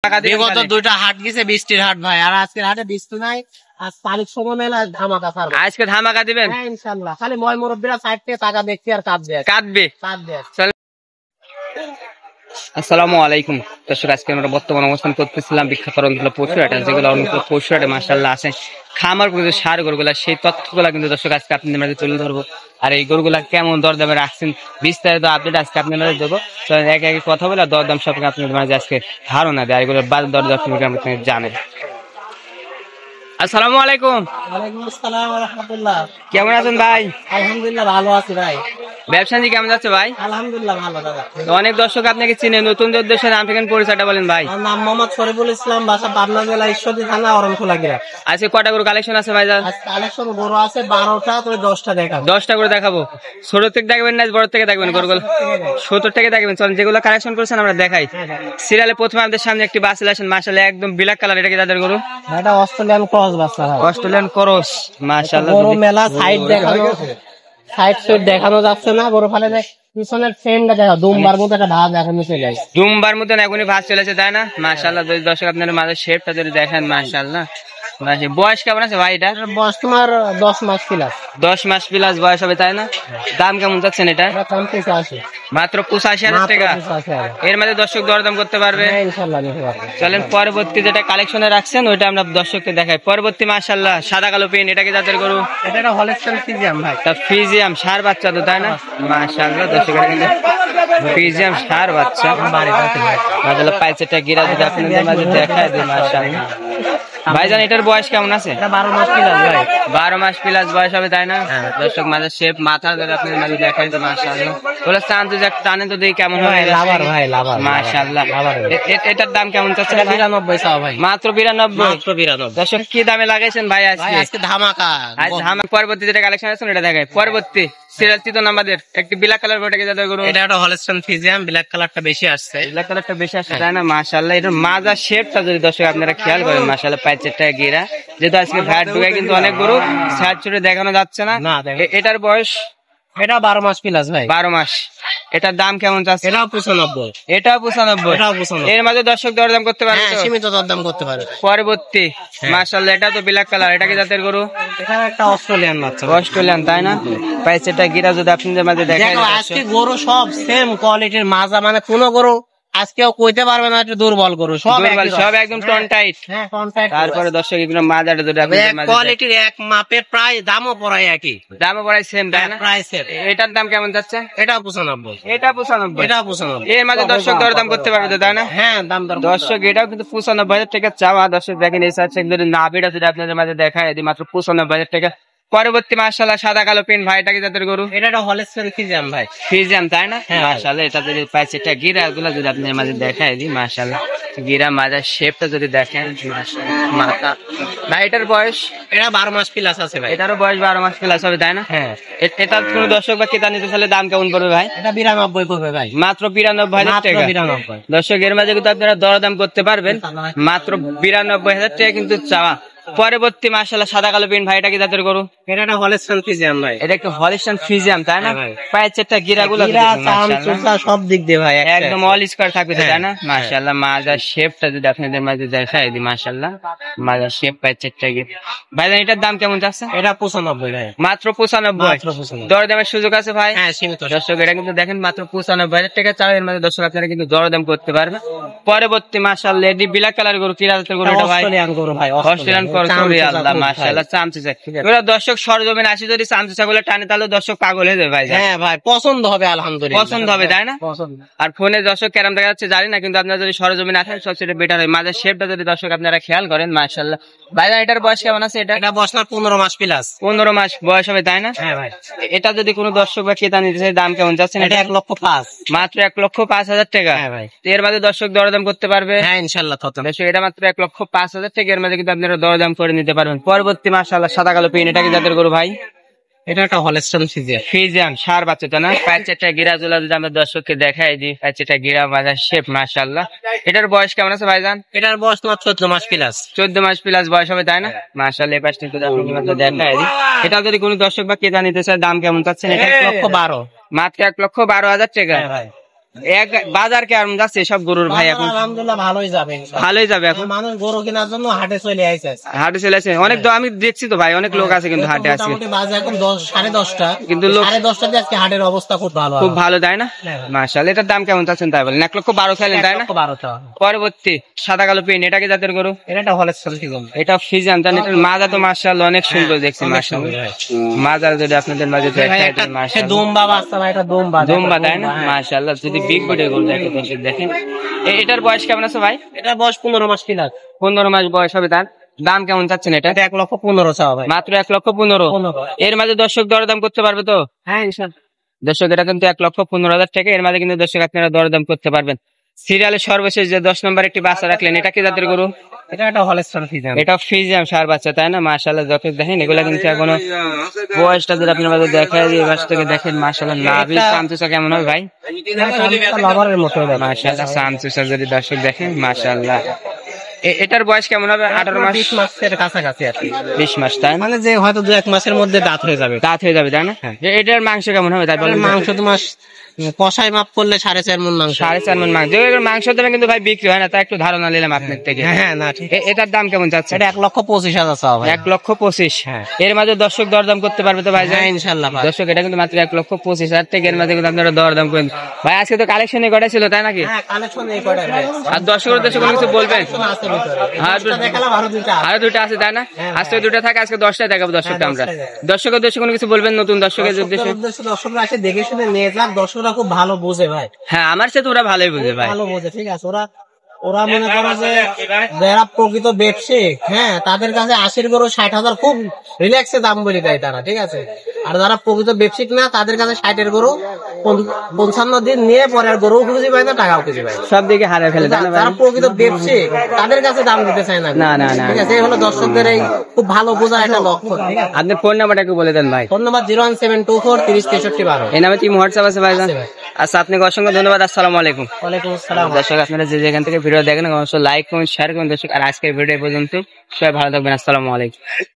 বিগত দুইটা হাট গেছে, বৃষ্টির হাট ভাই, আর আজকের হাটে বৃষ্টি নাই। আজ তারিখ সময় মেলা ধামাকা ছাড়বো। আজকে ধামাকা দিবেন? হ্যাঁ ইনশাল্লাহ। খালি ময় মুরব্বীরা সাইড থেকে টাকা দেখছি আর কাঁদবে। আসসালামু আলাইকুম দর্শক, আজকে আমরা বর্তমান অবস্থান করতেছিলাম বিখ্যাত রংপুর পশুহাটে, যেগুলো রংপুর পশুহাটে মাশাআল্লাহ আছে খামার কিন্তু সার গরুগুলা, সেই তথ্যগুলা কিন্তু দর্শক আজকে আপনাদের মাঝে তুলে ধরবো। আর এই গরুগুলা কেমন দরদামে রাখছেন বিস্তারিত আপডেট আজকে আপনাদের মাঝে দেবো। তো এক এক কথা বলে দরদাম সম্পর্কে আপনাদের মাঝে আজকে ধারণা দেয়, এগুলোর বাজার দরদাম সম্পর্কে আপনি জানেন। আসসালামু আলাইকুম। ওয়ালাইকুম আসসালাম ওয়া রাহমাতুল্লাহ। কেমন আছেন ভাই? আলহামদুলিল্লাহ ভালো আছি ভাই। ব্যবসা কেমন যাচ্ছে ভাই? আলহামদুলিল্লাহ ভালো দাদা। অনেক দর্শক আপনাকে চিনে, নতুন উদ্দেশ্যে নাম ঠিকানা পরিচয়টা বলেন ভাই। আমার নাম মোহাম্মদ শরীফুল ইসলাম, বাসা পাবনা জেলা ঈশ্বরদী থানা অরণখোলা গ্রাম। আজকে কটা গরু কালেকশন আছে ভাই? কালেকশন গরু আছে 12টা, তো 10টা দেখাবো। 10টা করে দেখাবো। ছোট থেকে দেখবেন না বড় থেকে দেখবেন? গরুগুলো 70 থেকে দেখবেন। চলেন যেগুলো কালেকশন করেছেন আমরা দেখাই। সিরিয়ালে প্রথমে আমাদের সামনে একটি বাস আসেন, মাশাআল্লাহ একদম ব্ল্যাক কালার, এটা কি তাদের গরু? এটা অস্ট্রেলিয়ান ক্রস বাচ্চা ভাই। অস্ট্রেলিয়ান ক্রস মাশাআল্লাহ। গরু মেলা সাইড দেখানো যাচ্ছে না, গরু ফালে দেখ পিছনের ফ্রেমটা দেখা, দুমবার মতো একটা ভাঁজ দেখানো চলে যায়। দুমবার মতো এখনই ভাঁজ চলেছে, তাই না? মাশাআল্লাহ। দর্শক আপনার মাঝে শেপটা যদি দেখেন মাশাআল্লাহ। বয়স কেমন আছে ভাই? এটা বয়স তোমার 10 মাস প্লাস। 10 মাস প্লাস বয়স হবে, তাই না? দাম কেমন যাচ্ছেন এটা? মাত্র 85,000 টাকা। এর মধ্যে দর্শক দরদাম করতে পারবে ইনশাআল্লাহ, নিতে পারবে। চলেন পরবর্তী যেটা কালেকশনে রাখছেন ওইটা আমরা দর্শককে দেখাই। পরবর্তী মাশাআল্লাহ সাদা কালো পেন, এটা কি জাতের গরু? এটা একটা হলস্টাইন ফ্রিজিয়ান ভাই। তা ফ্রিজিয়াম সার বাচ্চা তো, তাই না? মাশাআল্লাহ দর্শক, এটা কিন্তু ফ্রিজিয়াম সার বাচ্চা। মাশাআল্লাহ পাইছেটা গিরা যদি আপনাদের মাঝে দেখায় দিই। মাশাআল্লাহ ভাইজান, এটার বয়স কেমন আছে? 12 মাস প্লাস ভাই। 12 মাস প্লাস বয়স হবে, তাই না? দর্শক মাঝে শেপ মাথা ধরে আপনাদের মাঝে দেখাই দিই। মাশাআল্লাহ বলে চান তো টানে তো দেখি কেমন হয়। লাভার ভাই, লাভার। মাশাআল্লাহ। এটার দাম কেমন চাচ্ছে? 92 চাও ভাই। মাত্র 92। দর্শক কি দামে লাগাইছেন ভাই আজকে ধামাকা? পরবর্তী যেটা কালেকশন আছে এটা দেখাই। পরবর্তী সিরিয়াল 3 নাম্বারের একটি ব্ল্যাক কালার গরু, যাদের গরু এটা একটা হলস্টাইন ফ্রিজিয়ান, ব্ল্যাক কালারটা বেশি আসছে। ব্ল্যাক কালারটা বেশি আসছে, তাই না? মাশাআল্লাহ এটার মাজা শেপটা যদি দর্শক আপনারা খেয়াল করেন, মাশাআল্লাহ পাঁচটা গিরা, যেহেতু আজকে ভ্যাট ঢুকে কিন্তু অনেক গরু সাইড চুরে দেখানো যাচ্ছে না। এটার বয়স? এটা 12 মাস প্লাস ভাই। 12 মাস। এটার দাম কেমন চাচ্ছে? এটাও 95। এটাও 95। এর মাঝে দর্শক দরদাম করতে পারবে? সীমিত দরদাম করতে পারবে। পরবর্তী মাশাআল্লাহ এটা তো ব্ল্যাক কালার, এটা কি জাতের গরু? এটা একটা অস্ট্রেলিয়ান বাচ্চা। অস্ট্রেলিয়ান, তাই না? পাইছেটা গিরা যদি আপনাদের মাঝে দেখায়। আজকে গরু সব সেম কোয়ালিটির মাজা, মানে কোন গরু আজকেও কইতে পারবে না একটু দুর্বল গরু, সব একদম টন টাইট। হ্যাঁ টন টাইট। তারপরে দর্শক এগুলো মাজাটা যদি আপনাদের মাঝে কোয়ালিটির এক মাপের, প্রায় দামও পড়ায় একই। দামও পড়ায় সেম, তাই না? প্রায় সেম। এটার দাম কেমন যাচ্ছে? এটা 95। এটা 95। এটা 95। এর মাঝে দর্শক দরদাম করতে পারবে তো, তাই না? হ্যাঁ দাম দর। দর্শক এটাও কিন্তু 95,000 টাকা চাওয়া। দর্শক দেখেন এই সাইড যদি নাভিটা যদি আপনাদের মাঝে দেখায় দিই, মাত্র 95,000 টাকা। পরবর্তী মাশাআল্লাহ সাদা কালো পেন ভাই, এটা কি জাতের গরু? এটা একটা হলস্টাইন ফ্রিজিয়ান ভাই। ফ্রিজিয়ান, তাই না? মাশাআল্লাহ এটা যদি পাইছেটা গিরা গুলা যদি আপনাদের মাঝে দেখায় দিই, মাশাআল্লাহ গিরা মাজার শেপটা যদি দেখেন, মাথা ভাই। এটার বয়স? এটা 12 মাস প্লাস আছে ভাই। এটারও বয়স 12 মাস প্লাস হবে, তাই না? হ্যাঁ। এটার কোন দর্শক বা ক্রেতা নিতে চাইলে দাম কেমন পড়বে ভাই? এটা 92 পড়বে ভাই। মাত্র 92,000 টাকা। 92। দর্শক এর মাঝে কিন্তু আপনারা দরদাম করতে পারবেন, মাত্র 92,000 টাকা কিন্তু চাওয়া। পরবর্তী মাশাআল্লাহ সাদা কালো পেন ভাই, এটা কি জাতের গরু? এটা একটা হলস্টাইন ফ্রিজিয়ান ভাই। এটা একটু হলস্টাইন ফ্রিজিয়ান, তাই না? পায়ের চারটা গিরাগুলো সব দিক দিয়ে ভাই একদম অল স্কয়ার থাকবে, তাই না? মাশাআল্লাহ মাজার শেপটা যদি আপনাদের মাঝে দেখায় দিই, মাশাআল্লাহ মাজার শেপ পায়ের চারটা গিরা। ভাইজান এটার দাম কেমন যাচ্ছে? এটা 95 ভাই। মাত্র 95। দরদামের সুযোগ আছে ভাই? হ্যাঁ সীমিত। দর্শক এটা কিন্তু দেখেন মাত্র 95,000 টাকা চাও। এর মাঝে দর্শক আপনারা কিন্তু দরদাম করতে পারবেন। পরবর্তী মাশাআল্লাহ এডি ব্ল্যাক কালার গরু, কি জাতের গরু এটা ভাই? অস্ট্রেলিয়ান গরু ভাই। অস্ট্রেলিয়ান গরু, আল্লাহ মাশাআল্লাহ চামচা। এগুলা দর্শক সরজমিন আসি যদি চামচা গুলো টানে তাহলে দর্শক পাগল হয়ে যাবে ভাই। হ্যাঁ ভাই পছন্দ হবে, আলহামদুলিল্লাহ পছন্দ হবে, তাই না? আর ফোনে দর্শক কেরাম দেখা যাচ্ছে জানি না, কিন্তু আপনারা যদি সরজমিন আসেন সবচেয়ে বেটার হয়। মাঝে শেপটা যদি দর্শক আপনারা খেয়াল করেন, মাশাআল্লাহ ভাইজান এটার বয়স কেমন আছে? এটা বয়স 15 মাস প্লাস। 15 মাস বয়স হবে, তাই না? হ্যাঁ ভাই। এটা যদি কোনো দর্শক বা ক্রেতা নিতে চায় দাম কেমন যাচ্ছে? এটা 1,05,000। মাত্র 1,05,000 টাকা। হ্যাঁ ভাই। এর মাঝে দর্শক দরদাম করতে পারবে? হ্যাঁ ইনশাআল্লাহ। দর্শক এটা মাত্র 1,05,000 টাকা। এর মাঝে কিন্তু আপনারা দরদাম করে নিতে পারবেন। পরবর্তী মাশাআল্লাহ সাদা কালো পেন, এটা কি জাতের গরু ভাই? এটা একটা হলস্টাইন ফ্রিজিয়ান। ফ্রিজিয়ান সার বাচ্চা, তাই না? পায়ের চারটা গিরা জোলা যদি আমরা দর্শককে দেখাই দিই, পায়ের চারটা গিরা মাজার শেপ মাশাআল্লাহ। এটার বয়স কেমন আছে ভাইজান? এটার বয়স তোমার 14 মাস প্লাস। 14 মাস প্লাস বয়স হবে, তাই না? মাশাআল্লাহ এই পাশটা যদি আপনাদের দেখাই দিই, এটা যদি কোনো দর্শক বা ক্রেতা নিতে চায় দাম কেমন চাচ্ছেন? এটা 1,12,000। মাত্র 1,12,000 টাকা। বাজার কেমন যাচ্ছে সব গরুর ভাই এখন? আলহামদুলিল্লাহ ভালোই যাবে, ভালোই যাবে এখন। মানুষ গরু কেনার জন্য হাটে চলে আইছে। হাটে চলে আসে অনেক, আমি দেখছি তো ভাই অনেক লোক আছে কিন্তু হাটে আছে, মোটামুটি বাজে এখন 10, 10:30, কিন্তু লোক 10:30 আজকে হাটের অবস্থা খুব ভালো, খুব ভালো, তাই না? হ্যাঁ। মাশাআল্লাহ। এটার দাম কেমন চাচ্ছেন তাই বলেন? 1,12,000 চাইলেন, তাই না? 1,12,000। পরবর্তী সাদা কালো পেন, এটা কি জাতের গরু? এটা হলেস্টন ফিজিয়ান। এটা ফিজিয়ান, জানেন? এটার মাজা তো মাশাআল্লাহ অনেক সুন্দর দেখছি, অনেক মাশাআল্লাহ। সুন্দর, মাজা যদি আপনাদের মাঝে দেখায় দেন, মাশাআল্লাহ। দুম্বা বাচ্চা ভাই, এটা দুম্বা দুম্বা, তাই না? মাশাআল্লাহ। যদি বিগ বডি গরু দেখেন, দেখেন এটার বয়স কেমন আছে ভাই? এটা বয়স 15 মাস প্লাস। 15 মাস বয়স হবে তার। দাম কেমন চাচ্ছেন এটা? এটা 1,15,000 চাওয়া ভাই। মাত্র 1,15,000। 15। এর মাঝে দর্শক দরদাম করতে পারবে তো? হ্যাঁ ইনশাআল্লাহ। দর্শক এটা কিন্তু 1,15,000 টাকা। এর মাঝে কিন্তু দর্শক আপনারা দরদাম করতে পারবেন। সিরিয়ালের সর্বশেষ যে 10 নম্বর একটি বাচ্চা রাখলেন, এটা কি জাতের গরু? এটা একটা হলেস্টন ফিজিয়ান। এটা ফিজিয়াম সার বাচ্চা, তাই না? মাশাআল্লাহ। যত দেখেন এগুলা কিন্তু এখনো বয়সটা যদি আপনার মাঝে দেখায় দিয়ে বাস থেকে দেখেন, মাশাআল্লাহ। নাভি সামচুসা কেমন হবে ভাই? লাভারের মতো হবে। মাশাআল্লাহ। সামচুসা যদি দর্শক দেখেন, মাশাআল্লাহ। এটার বয়স কেমন হবে? 18 মাস, 20 মাসের কাছাকাছি আর কি। 20 মাস, তাই না? মানে যে হয়তো 2-1 মাসের মধ্যে দাঁত হয়ে যাবে। দাঁত হয়ে যাবে, তাই না? এটার মাংস কেমন হবে তাই বলেন? মাংস তোমার কষাই মাপ করলে 4.5 মণ মাংস। 4.5 মণ মাংস। মাংস দামে কিন্তু ভাই বিক্রি হয় না, তা একটু ধারণা নিলাম আপনার থেকে। হ্যাঁ না ঠিক। এটার দাম কেমন যাচ্ছে? এটা 1,25,000 চাওয়া ভাই। 1,25,000। হ্যাঁ। এর মাঝে দর্শক দরদাম করতে পারবে তো ভাই? হ্যাঁ ইনশাআল্লাহ ভাই। দর্শক এটা কিন্তু মাত্র 1,25,000 টাকা। এর মাঝে কিন্তু আপনারা দরদাম করেন ভাই। আজকে তো কালেকশনে কটা ছিল, তাই নাকি? হ্যাঁ কালেকশন এই কয়টা ভাই। আর দর্শকের উদ্দেশ্যে কোনো কিছু বলবেন? আছে ভিতরে। হ্যাঁ, দুটো দেখালাম, আরো দুটো আছে। আরো দুটো আছে, তাই না? হ্যাঁ, আজকে দুটো থাকে, আজকে 10টায় দেখাবো দর্শকটা আমরা। হ্যাঁ, 10টায়। দর্শকের উদ্দেশ্যে কোনো কিছু বলবেন নতুন দর্শকের উদ্দেশ্যে? দর্শকরা আসে দেখে শুনে নিয়ে যাক, দর্শকরা খুব ভালো বোঝে ভাই, হ্যাঁ, আমার সাথে ওরা ভালোই বুঝে ভাই। ভালো বোঝে, ঠিক আছে। ওরা মনে করো যে যারা প্রকৃত ব্যবসায়িক, হ্যাঁ তাদের কাছে 80 গরু 60,000 খুব রিল্যাক্সে দাম বলে দেয় তারা, ঠিক আছে। আর যারা প্রকৃত ব্যবসায়িক না, তাদের কাছে 60 গরু 55 দিন নিয়ে পরে আর গরু খুঁজে পায় না, টাকাও খুঁজে পায় না। সব দিকে হারে ফেলে, তাই না ভাই? যারা প্রকৃত ব্যবসায়িক তাদের কাছে দাম দিতে চায় না, না, না, না। ঠিক আছে। এই হলো দর্শকদের এই খুব ভালো বোঝার একটা লক্ষণ, ঠিক আছে। আপনার ফোন নাম্বারটা একটু বলে দেন ভাই। Phone number 01724 306312। এই নামে টিম হোয়াটসঅ্যাপ আছে ভাই? আছে ভাই। আচ্ছা, আপনাকে অসংখ্য ধন্যবাদ। আসসালামু আলাইকুম। ওয়ালাইকুম আসসালাম। দর্শক আপনারা যে যেখান থেকে ভিডিও দেখেন অবশ্যই লাইক কমেন্ট শেয়ার করুন দর্শক। আর আজকের ভিডিও পর্যন্ত সবাই ভালো থাকবেন। আসসালামু আলাইকুম।